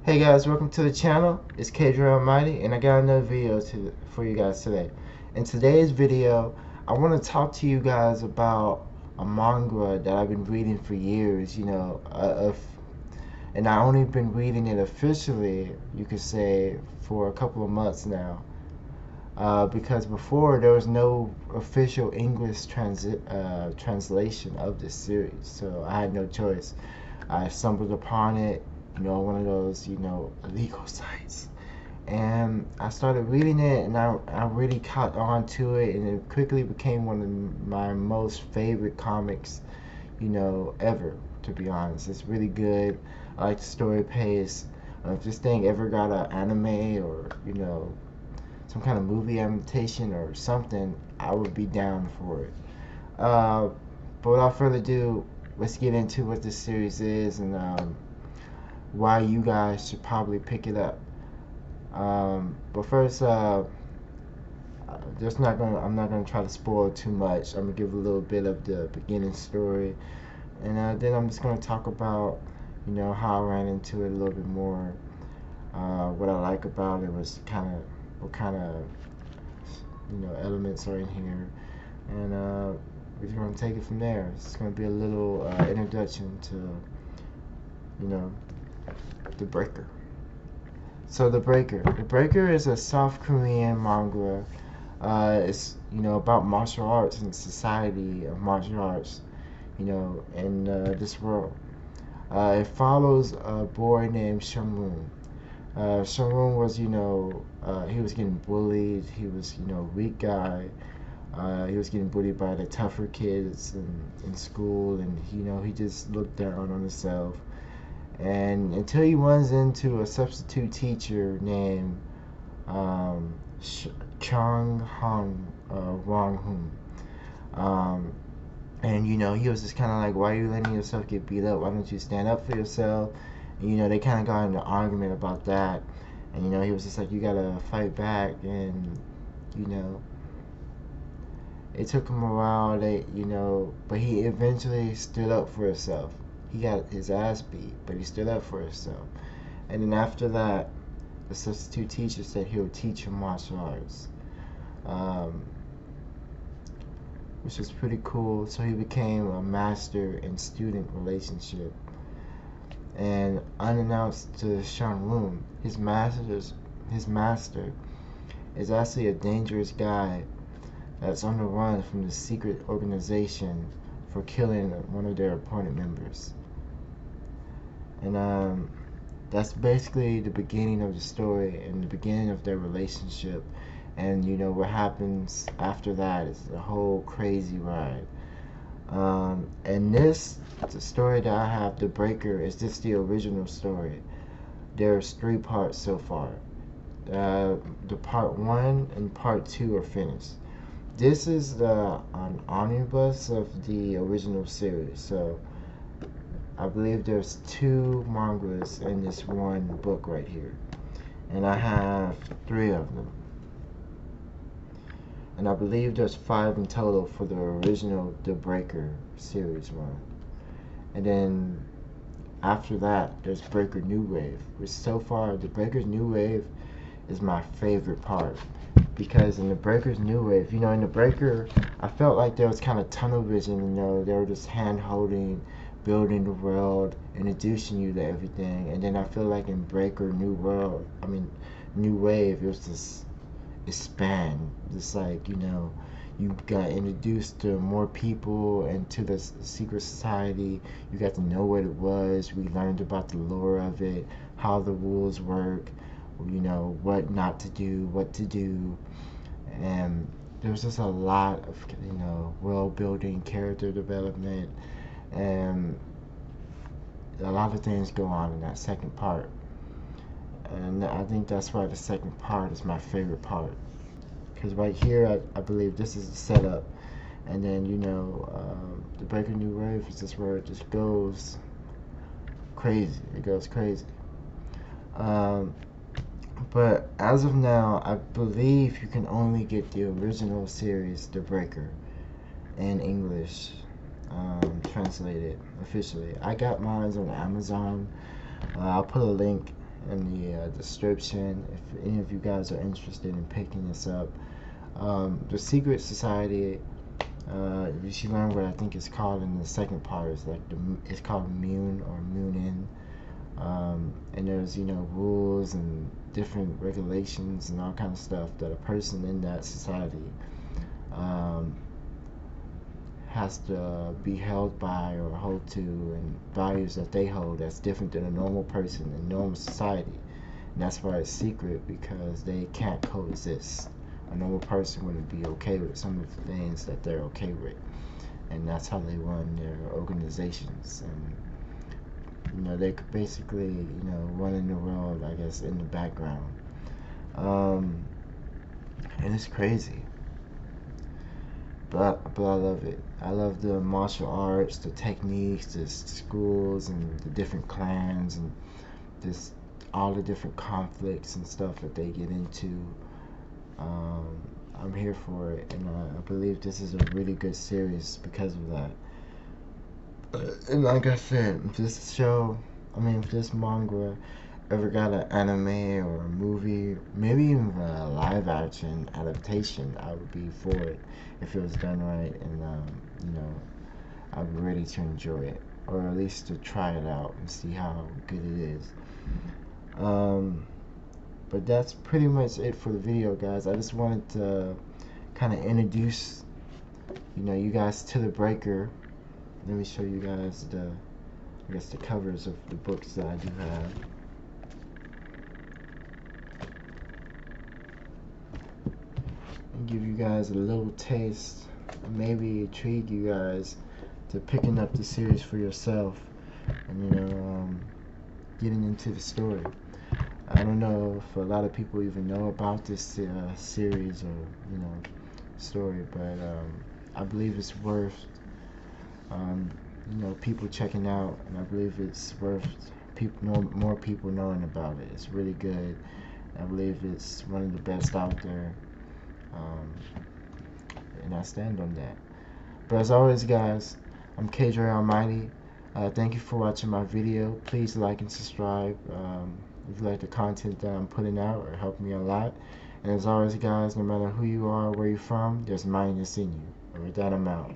Hey guys, welcome to the channel. It's K-dre Almighty, and I got another video for you guys today. In today's video, I want to talk to you guys about a manga that I've been reading for years. And I only been reading it officially, you could say, for a couple of months now. Because before there was no official English translation of this series, so I had no choice. I stumbled upon it, one of those, illegal sites. And I started reading it, and I really caught on to it, and it quickly became one of my most favorite comics, ever, to be honest. It's really good. I like the story pace. If this thing ever got an anime or, some kind of movie adaptation or something, I would be down for it. But without further ado, let's get into what this series is and why you guys should probably pick it up. But first, I'm not gonna try to spoil too much. I'm gonna give a little bit of the beginning story, and then I'm just gonna talk about, how I ran into it a little bit more. What I like about it was what kind of elements are in here, and we're gonna take it from there. It's gonna be a little introduction to the Breaker. So the Breaker is a South Korean manga. It's about martial arts and society of martial arts, in this world. It follows a boy named Shamroon. Shamroon was, he was getting bullied. He was, a weak guy. He was getting bullied by the tougher kids in school, and he just looked down on himself. And until he runs into a substitute teacher named Chung Hong Wong Hoon. And he was just kind of like, why are you letting yourself get beat up? Why don't you stand up for yourself? And they kind of got into an argument about that. And he was just like, you gotta fight back. And it took him a while. But he eventually stood up for himself. He got his ass beat, but he stood up for himself. And then after that, the substitute teacher said he'll teach him martial arts, which was pretty cool. So he became a master in student relationship. And unannounced to Shanrun, his master is actually a dangerous guy that's on the run from the secret organization for killing one of their opponent members. And that's basically the beginning of the story and the beginning of their relationship. And what happens after that is a whole crazy ride. And the story that I have, The Breaker, is just the original story. There's 3 parts so far. The part 1 and part 2 are finished. This is an omnibus of the original series, so I believe there's 2 mangas in this one book right here, and I have 3 of them. And I believe there's 5 in total for the original The Breaker series one. And then after that, there's Breaker New Wave, which so far, The Breaker's New Wave is my favorite part. Because in The Breaker's New Wave, in The Breaker, I felt like there was kind of tunnel vision, they were just hand-holding, building the world, introducing you to everything. And then I feel like in Breaker New Wave, it was just expand. Just like, you got introduced to more people and to the secret society. You got to know what it was. We learned about the lore of it, how the rules work, what not to do, what to do. And there's just a lot of, world building, character development, and a lot of things go on in that second part. And I think that's why the second part is my favorite part. Because right here, I believe this is the setup. And then, The Breaker New Wave is just where it just goes crazy. It goes crazy. But as of now, I believe you can only get the original series, The Breaker, in English, translated officially. I got mine on Amazon. I'll put a link in the description if any of you guys are interested in picking this up. The Secret Society, you should learn what I think it's called in the second part. It's like it's called Moon or Moonin. And there's rules and different regulations and all kind of stuff that a person in that society um, has to be held by or hold to, and values that they hold that's different than a normal person in normal society. And that's why it's secret, because they can't coexist. A normal person wouldn't be okay with some of the things that they're okay with, and that's how they run their organizations. And they could basically running the world, I guess, in the background. And it's crazy, but I love it. I love the martial arts, the techniques, the schools, and the different clans, and this all the different conflicts and stuff that they get into. I'm here for it, and I believe this is a really good series because of that. And like I said, if this manga ever got an anime or a movie, maybe even a live action adaptation, I would be for it if it was done right, and I'd be ready to enjoy it, or at least to try it out and see how good it is. But that's pretty much it for the video, guys. I just wanted to kind of introduce you guys to the breaker. Let me show you guys the covers of the books that I do have. And give you guys a little taste, maybe intrigue you guys to picking up the series for yourself, and getting into the story. I don't know if a lot of people even know about this series or story, but I believe it's worth people checking out, and I believe it's worth more people knowing about it. It's really good. I believe it's one of the best out there, and I stand on that. But as always, guys, I'm K-dre Almighty. Thank you for watching my video. Please like and subscribe if you like the content that I'm putting out. It helped me a lot. And as always, guys, no matter who you are or where you're from, there's mindness in you. And with that, I'm out.